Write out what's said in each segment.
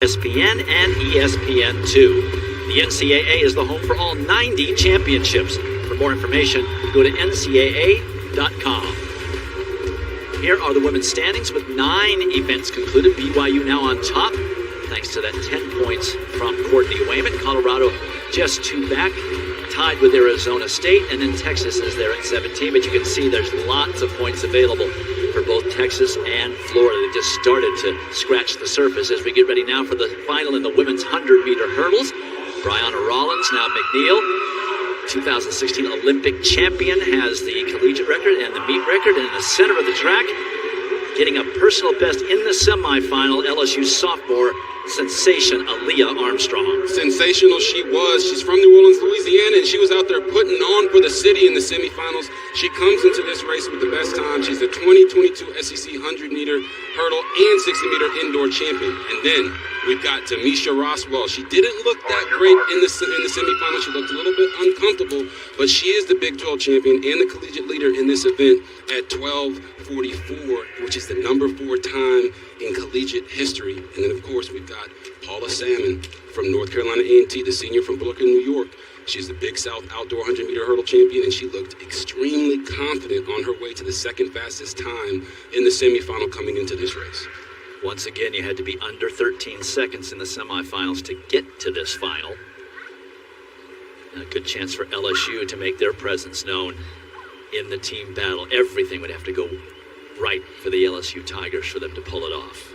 ESPN and ESPN2. The NCAA is the home for all 90 championships. For more information, go to ncaa.com. Here are the women's standings with 9 events concluded. BYU now on top, thanks to that 10 points from Courtney Wayman. Colorado just 2 back, tied with Arizona State, and then Texas is there at 17. But you can see there's lots of points available for both Texas and Florida. They just started to scratch the surface as we get ready now for the final in the women's 100-meter hurdles. Brianna Rollins, now McNeil, 2016 Olympic champion, has the collegiate record and the meet record. And in the center of the track, getting a personal best in the semifinal, LSU sophomore sensation Aaliyah Armstrong. Sensational she was. She's from New Orleans, Louisiana, and she was out there putting on for the city in the semifinals. She comes into this race with the best time. She's the 2022 SEC 100-meter hurdle and 60-meter indoor champion. And then we've got Tamisha Roswell. She didn't look that great in the semifinals. She looked a little bit uncomfortable, but she is the Big 12 champion and the collegiate leader in this event at 12:44, which is the number 4 time in collegiate history. And then, of course, we've got Paula Salmon from North Carolina A&T, the senior from Brooklyn, New York. She's the Big South outdoor 100-meter hurdle champion, and she looked extremely confident on her way to the second fastest time in the semifinal coming into this race. Once again, you had to be under 13 seconds in the semifinals to get to this final. And a good chance for LSU to make their presence known in the team battle. Everything would have to go right for the LSU Tigers for them to pull it off.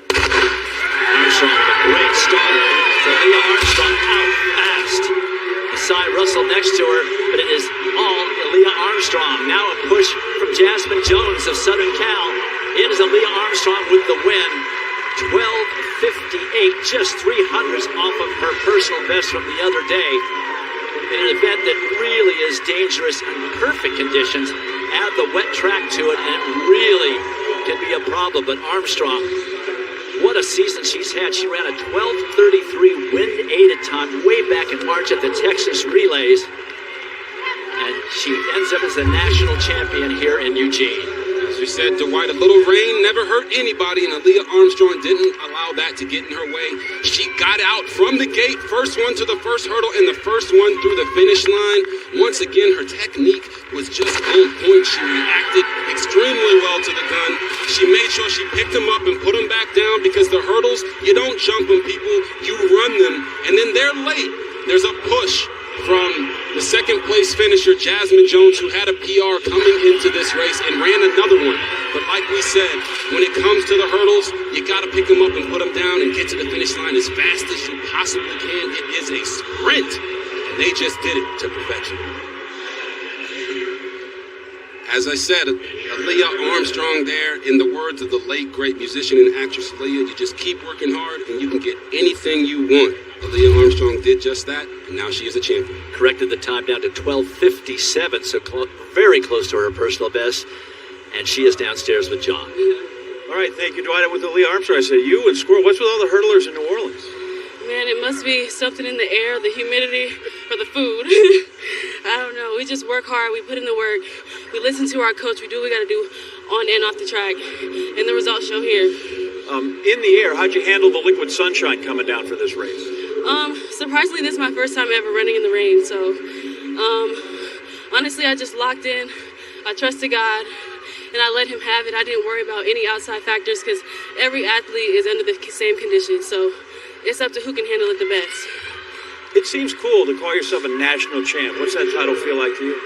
Armstrong with a great start. So Leah Armstrong out fast. Masai Russell next to her, but it is all Leah Armstrong. Now a push from Jasmine Jones of Southern Cal. It is Leah Armstrong with the win. 12:58, just 300s off of her personal best from the other day. In an event that really is dangerous in perfect conditions. Add the wet track to it, and it really can be a problem. But Armstrong, what a season she's had. She ran a 12:33 wind-aided time way back in March at the Texas Relays. And she ends up as the national champion here in Eugene. As we said, Dwight, a little rain never hurt anybody, and Aaliyah Armstrong didn't allow that to get in her way. She got out from the gate, first one to the first hurdle, and the first one through the finish line. Once again, her technique was just on point. She reacted extremely well to the gun. She made sure she picked them up and put them back down, because the hurdles, you don't jump them, people, you run them, and then they're late. There's a push from the second place finisher, Jasmine Jones, who had a PR coming into this race and ran another one. But like we said, when it comes to the hurdles, you got to pick them up and put them down and get to the finish line as fast as you possibly can. It is a sprint, and they just did it to perfection. As I said, Aaliyah Armstrong there, in the words of the late great musician and actress Aaliyah, you just keep working hard and you can get anything you want. Aaliyah Armstrong did just that, and now she is a champion. Corrected the time down to 12:57, so very close to her personal best, and she is downstairs with John. All right, thank you, Dwight. With Aaliyah Armstrong, I said, you and Squirrel, what's with all the hurdlers in New Orleans? Man, it must be something in the air, the humidity, or the food. I don't know. We just work hard. We put in the work. We listen to our coach. We do what we got to do on and off the track. And the results show here. In the air, how'd you handle the liquid sunshine coming down for this race? Surprisingly, this is my first time ever running in the rain. So, honestly, I just locked in. I trusted God, and I let him have it. I didn't worry about any outside factors, because every athlete is under the same conditions. So, it's up to who can handle it the best. It seems cool to call yourself a national champ. What's that title feel like to you?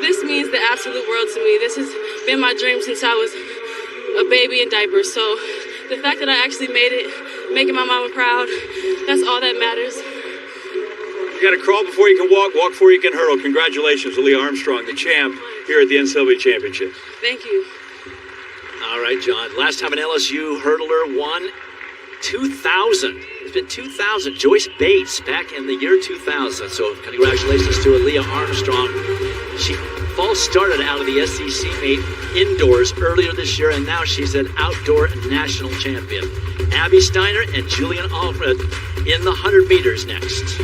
This means the absolute world to me. This has been my dream since I was a baby in diapers. So the fact that I actually made it, making my mama proud, that's all that matters. You got to crawl before you can walk before you can hurdle. Congratulations, Aaliyah Armstrong, the champ here at the NCAA Championship. Thank you. All right, John. Last time an LSU hurdler won, 2000. It's been 2000. Joyce Bates back in the year 2000. So congratulations to Aaliyah Armstrong. She false started out of the SEC meet indoors earlier this year, and now she's an outdoor national champion. Abby Steiner and Julian Alfred in the 100 meters next.